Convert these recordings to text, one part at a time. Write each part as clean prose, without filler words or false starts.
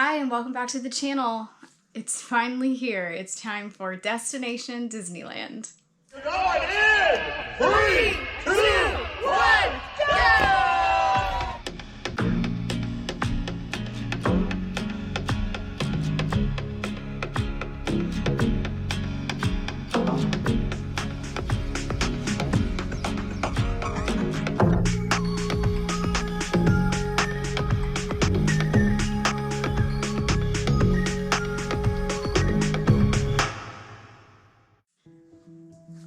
Hi and welcome back to the channel. It's finally here. It's time for Destination Disneyland. You're going in! 3, 2, 1, go!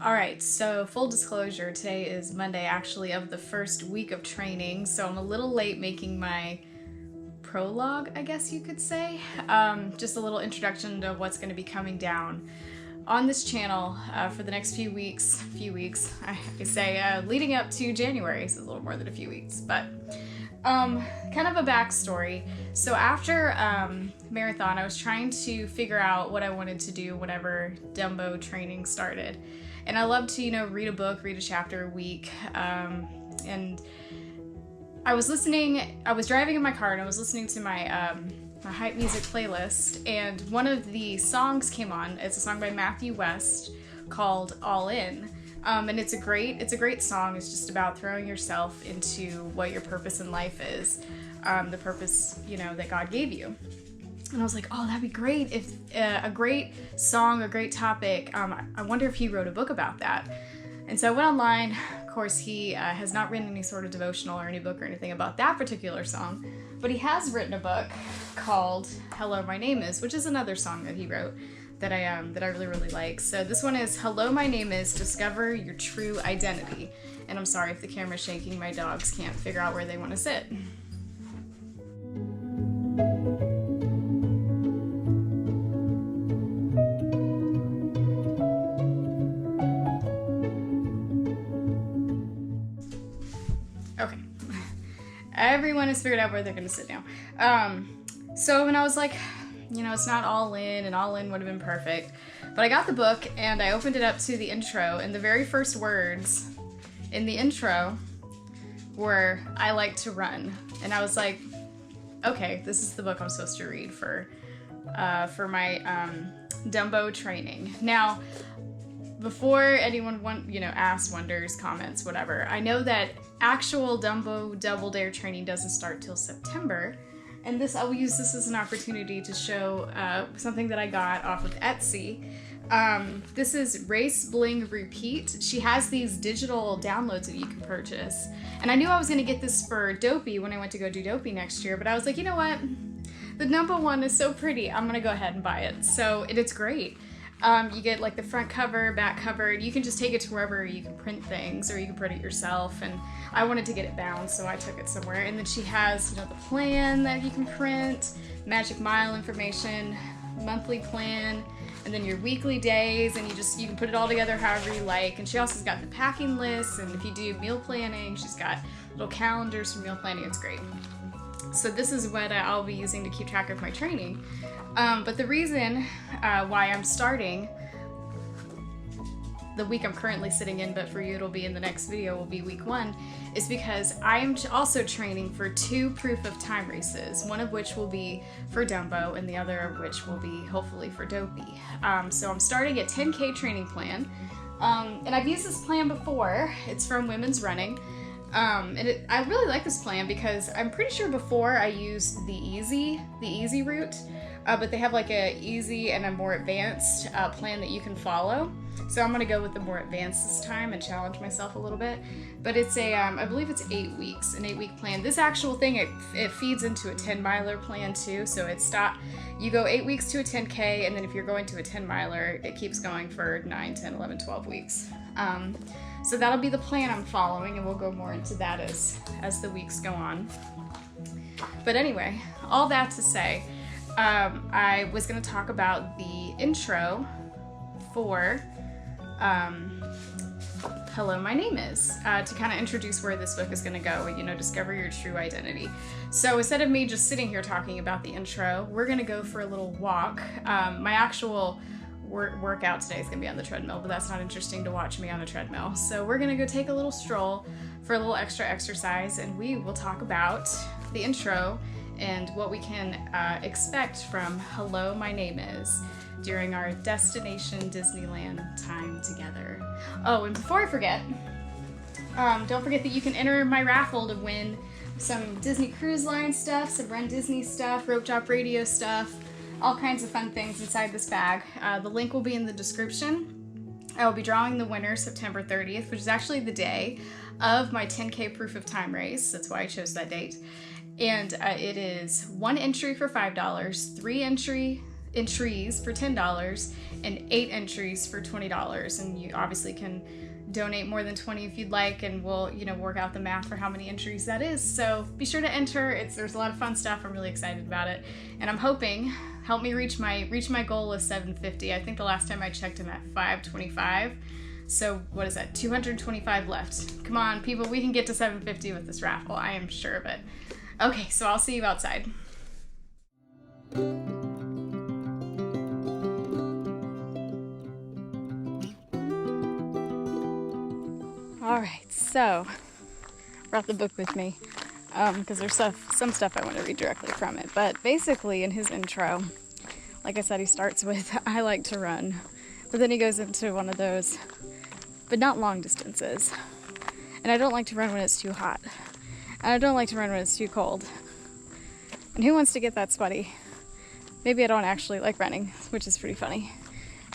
Alright, so full disclosure, today is Monday actually of the first week of training, so I'm a little late making my prologue, I guess you could say. Just a little introduction to what's going to be coming down on this channel for the next few weeks, I say, leading up to January, so it's a little more than a few weeks, but kind of a backstory. So after marathon, I was trying to figure out what I wanted to do whenever Dumbo training started. And I love to, read a book, read a chapter a week. And I was driving in my car and I was listening to my my hype music playlist, and one of the songs came on. It's a song by Matthew West called All In. And it's a great song. It's just about throwing yourself into what your purpose in life is, the purpose, that God gave you. And I was like, oh, that'd be great if a great song, a great topic. I wonder if he wrote a book about that. And so I went online. Of course, he has not written any sort of devotional or any book or anything about that particular song, but he has written a book called Hello, My Name Is, which is another song that he wrote that I really, really like. So this one is Hello, My Name Is, Discover Your True Identity. And I'm sorry if the camera's shaking, my dogs can't figure out where they want to sit. Okay. Everyone has figured out where they're going to sit now. So when I was like, it's not all in, and all in would have been perfect. But I got the book and I opened it up to the intro, and the very first words in the intro were, I like to run. And I was like, okay, this is the book I'm supposed to read for my Dumbo training. Now, before anyone asks, wonders, comments, whatever, I know that actual Dumbo Double Dare training doesn't start till September. And I will use this as an opportunity to show something that I got off of Etsy. This is Race Bling Repeat. She has these digital downloads that you can purchase. And I knew I was going to get this for Dopey when I went to go do Dopey next year, but I was like, you know what? The Dumbo one is so pretty. I'm going to go ahead and buy it. So it's great. You get like the front cover, back cover, and you can just take it to wherever you can print things, or you can print it yourself. And I wanted to get it bound, so I took it somewhere. And then she has, the plan that you can print, Magic Mile information, monthly plan, and then your weekly days, and you can put it all together however you like. And she also has got the packing lists, and if you do meal planning, she's got little calendars for meal planning. It's great. So this is what I'll be using to keep track of my training. But the reason why I'm starting the week I'm currently sitting in, but for you it'll be in the next video, will be week 1, is because I am also training for 2 proof of time races, one of which will be for Dumbo and the other of which will be hopefully for Dopey. So I'm starting a 10K training plan, and I've used this plan before. It's from Women's Running. I really like this plan because I'm pretty sure before I used the easy route, but they have like a easy and a more advanced plan that you can follow. So I'm going to go with the more advanced this time and challenge myself a little bit. But it's I believe it's 8 weeks, an 8-week plan. This actual thing, it feeds into a 10-miler plan too. So you go 8 weeks to a 10K, and then if you're going to a 10-miler, it keeps going for 9, 10, 11, 12 weeks. So that'll be the plan I'm following, and we'll go more into that as the weeks go on. But anyway, all that to say, I was going to talk about the intro for Hello, My Name Is, to kind of introduce where this book is going to go, discover your true identity. So instead of me just sitting here talking about the intro, we're going to go for a little walk. My actual workout today is going to be on the treadmill, but that's not interesting to watch me on a treadmill. So we're going to go take a little stroll for a little extra exercise, and we will talk about the intro and what we can expect from Hello, My Name Is during our Destination Disneyland time together. Oh, and before I forget, don't forget that you can enter my raffle to win some Disney Cruise Line stuff, some Run Disney stuff, Rope Top Radio stuff, all kinds of fun things inside this bag. The link will be in the description. I will be drawing the winner September 30th, which is actually the day of my 10K Proof of Time race. That's why I chose that date. And it is 1 entry for $5, 3 entries for $10, and 8 entries for $20. And you obviously can donate more than 20 if you'd like, and we'll, work out the math for how many entries that is. So be sure to enter. There's a lot of fun stuff. I'm really excited about it, and I'm hoping help me reach my goal of 750. I think the last time I checked I'm at 525. So what is that? 225 left. Come on, people, we can get to 750 with this raffle. I am sure of it. Okay, so I'll see you outside. Alright, so brought the book with me because there's some stuff I want to read directly from it. But basically in his intro, like I said, he starts with, I like to run. But then he goes into one of those, but not long distances. And I don't like to run when it's too hot. And I don't like to run when it's too cold. And who wants to get that sweaty? Maybe I don't actually like running, which is pretty funny.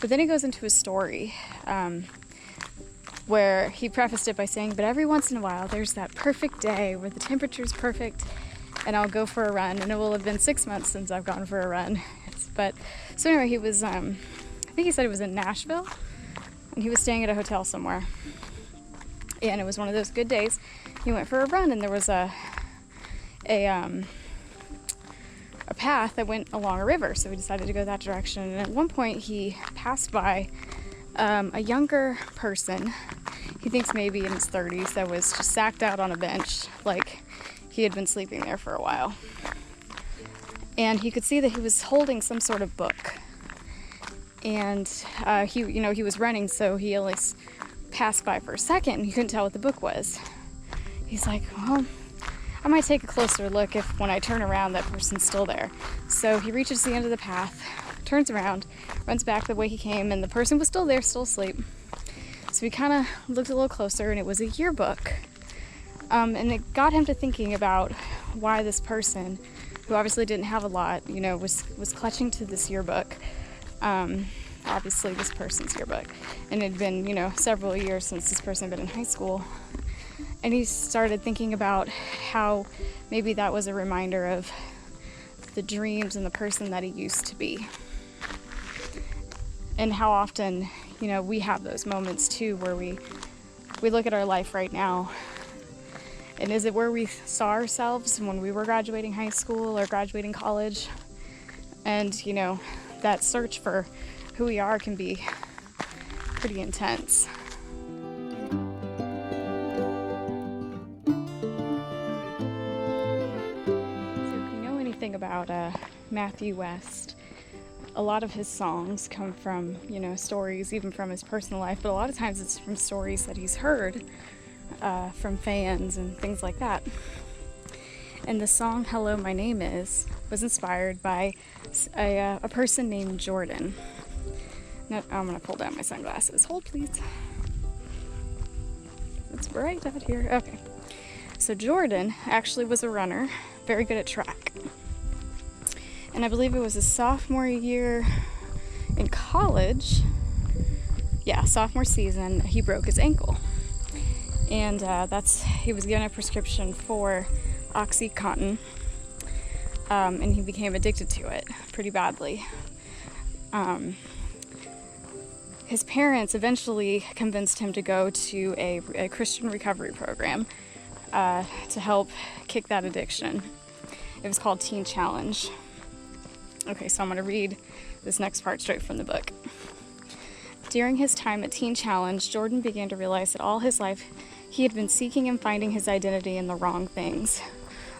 But then he goes into a story where he prefaced it by saying, but every once in a while there's that perfect day where the temperature's perfect and I'll go for a run, and it will have been 6 months since I've gone for a run. So anyway, he was, I think he said it was in Nashville, and he was staying at a hotel somewhere. And it was one of those good days. He went for a run, and there was a path that went along a river, so he decided to go that direction. And at one point he passed by a younger person, he thinks maybe in his 30s, that was just sacked out on a bench, like he had been sleeping there for a while. And he could see that he was holding some sort of book. And he was running, so he only passed by for a second, and he couldn't tell what the book was. He's like, well, I might take a closer look if when I turn around that person's still there. So he reaches the end of the path, turns around, runs back the way he came, and the person was still there, still asleep. So he kind of looked a little closer, and it was a yearbook. And it got him to thinking about why this person, who obviously didn't have a lot, was clutching to this yearbook. Obviously this person's yearbook. And it had been, several years since this person had been in high school. And he started thinking about how maybe that was a reminder of the dreams and the person that he used to be. And how often, we have those moments too where we look at our life right now. And is it where we saw ourselves when we were graduating high school or graduating college? And, that search for who we are can be pretty intense. About Matthew West, a lot of his songs come from stories even from his personal life, but a lot of times it's from stories that he's heard from fans and things like that. And the song Hello, My Name Is was inspired by a person named Jordan. Now, I'm gonna pull down my sunglasses. Hold please. It's bright out here. Okay, so Jordan actually was a runner, very good at track. And I believe it was his sophomore year in college. Yeah, sophomore season, he broke his ankle. And he was given a prescription for OxyContin. And he became addicted to it pretty badly. His parents eventually convinced him to go to a Christian recovery program to help kick that addiction. It was called Teen Challenge. Okay, so I'm going to read this next part straight from the book. During his time at Teen Challenge, Jordan began to realize that all his life he had been seeking and finding his identity in the wrong things.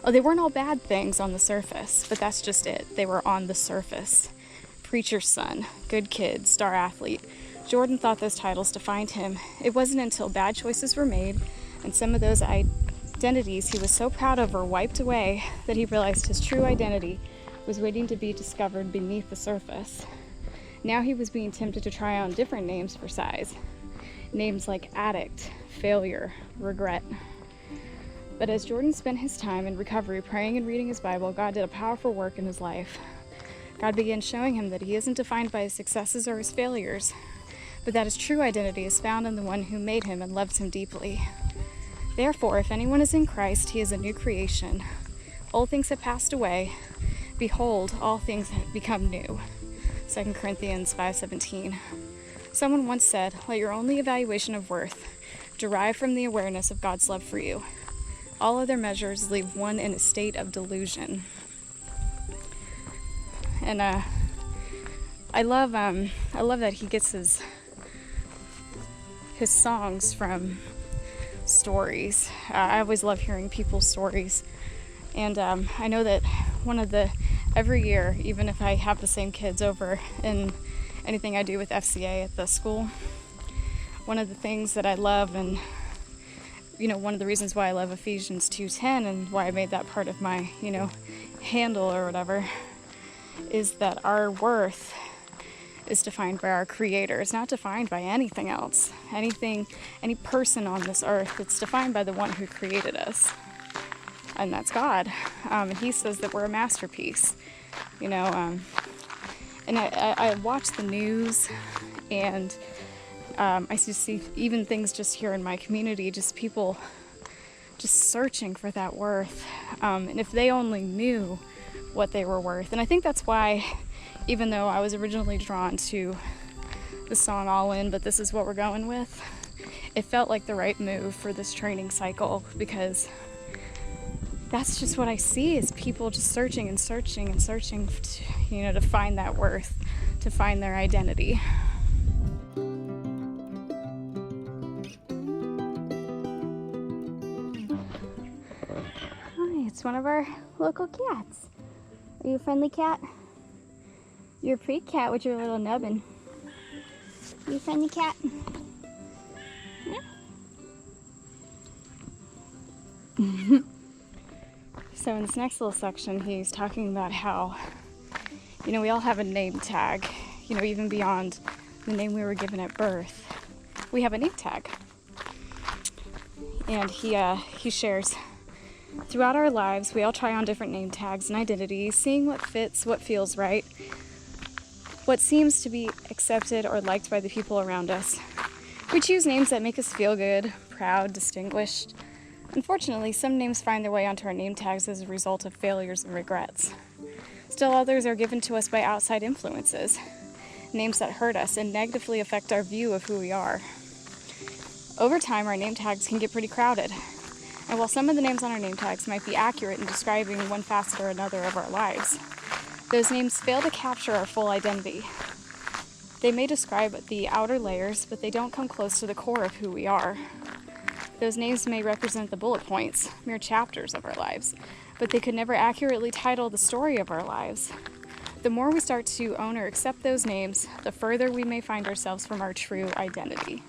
Oh, they weren't all bad things on the surface, but that's just it. They were on the surface. Preacher's son, good kid, star athlete. Jordan thought those titles defined him. It wasn't until bad choices were made and some of those identities he was so proud of were wiped away that he realized his true identity was waiting to be discovered beneath the surface. Now he was being tempted to try on different names for size. Names like addict, failure, regret. But as Jordan spent his time in recovery praying and reading his Bible, God did a powerful work in his life. God began showing him that he isn't defined by his successes or his failures, but that his true identity is found in the one who made him and loves him deeply. Therefore, if anyone is in Christ, he is a new creation. Old things have passed away. Behold, all things have become new. 2 Corinthians 5:17. Someone once said, let your only evaluation of worth derive from the awareness of God's love for you. All other measures leave one in a state of delusion. And I love that he gets his songs from stories. I always love hearing people's stories. And I know that every year, even if I have the same kids over in anything I do with FCA at the school, one of the things that I love, and one of the reasons why I love Ephesians 2:10 and why I made that part of my, handle or whatever, is that our worth is defined by our Creator. It's not defined by anything else. Any person on this earth, it's defined by the one who created us. And that's God. And he says that we're a masterpiece. And I watch the news, and I just see even things just here in my community, just people just searching for that worth. And if they only knew what they were worth. And I think that's why, even though I was originally drawn to the song All In, but this is what we're going with, it felt like the right move for this training cycle, because that's just what I see, is people just searching and searching and searching to find that worth, to find their identity. Hi, it's one of our local cats. Are you a friendly cat? You're a pretty cat with your little nubbin. You a friendly cat? Yeah. So in this next little section, he's talking about how, we all have a name tag, even beyond the name we were given at birth. We have a name tag. And he shares, throughout our lives, we all try on different name tags and identities, seeing what fits, what feels right, what seems to be accepted or liked by the people around us. We choose names that make us feel good, proud, distinguished. Unfortunately, some names find their way onto our name tags as a result of failures and regrets. Still others are given to us by outside influences, names that hurt us and negatively affect our view of who we are. Over time, our name tags can get pretty crowded. And while some of the names on our name tags might be accurate in describing one facet or another of our lives, those names fail to capture our full identity. They may describe the outer layers, but they don't come close to the core of who we are. Those names may represent the bullet points, mere chapters of our lives, but they could never accurately title the story of our lives. The more we start to own or accept those names, the further we may find ourselves from our true identity.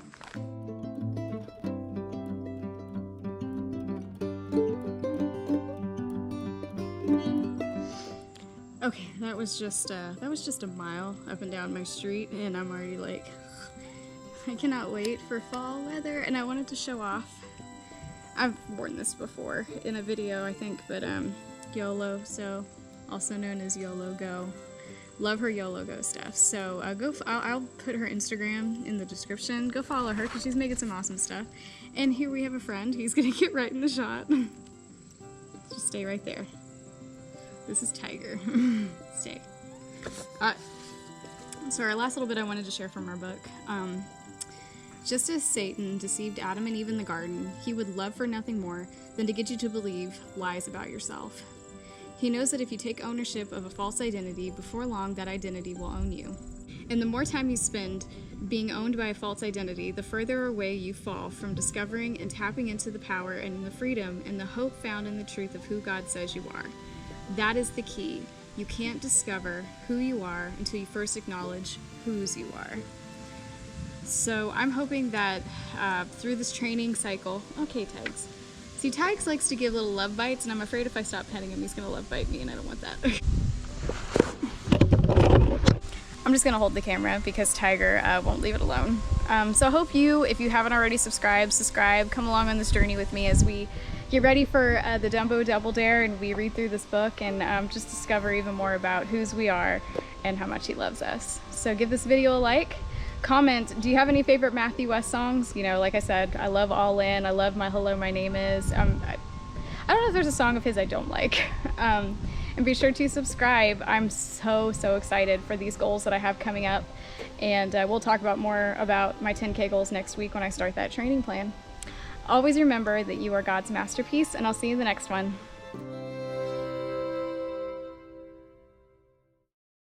Okay, that was just a mile up and down my street, and I'm already like, I cannot wait for fall weather. And I wanted to show off, I've worn this before in a video, I think, but YOLO, so also known as YOLO Go. Love her YOLO Go stuff. So I'll put her Instagram in the description. Go follow her because she's making some awesome stuff. And here we have a friend. He's gonna get right in the shot. Just stay right there. This is Tiger. Stay. So our last little bit I wanted to share from our book. Just as Satan deceived Adam and Eve in the garden, he would love for nothing more than to get you to believe lies about yourself. He knows that if you take ownership of a false identity, before long that identity will own you. And the more time you spend being owned by a false identity, the further away you fall from discovering and tapping into the power and the freedom and the hope found in the truth of who God says you are. That is the key. You can't discover who you are until you first acknowledge whose you are. So I'm hoping that through this training cycle, okay, Tags, See, Tigers likes to give little love bites, and I'm afraid if I stop petting him, he's gonna love bite me, and I don't want that. I'm just gonna hold the camera because Tiger won't leave it alone. So I hope you, if you haven't already subscribe, come along on this journey with me as we get ready for the Dumbo Double Dare, and we read through this book and just discover even more about whose we are and how much he loves us. So give this video a like, comment, do you have any favorite Matthew West songs? You know, like I said, I love All In, I love My Hello, My Name Is. I don't know if there's a song of his I don't like. And be sure to subscribe. I'm so excited for these goals that I have coming up, and we'll talk about more about my 10K goals next week when I start that training plan. Always remember that you are God's masterpiece, and I'll see you in the next one.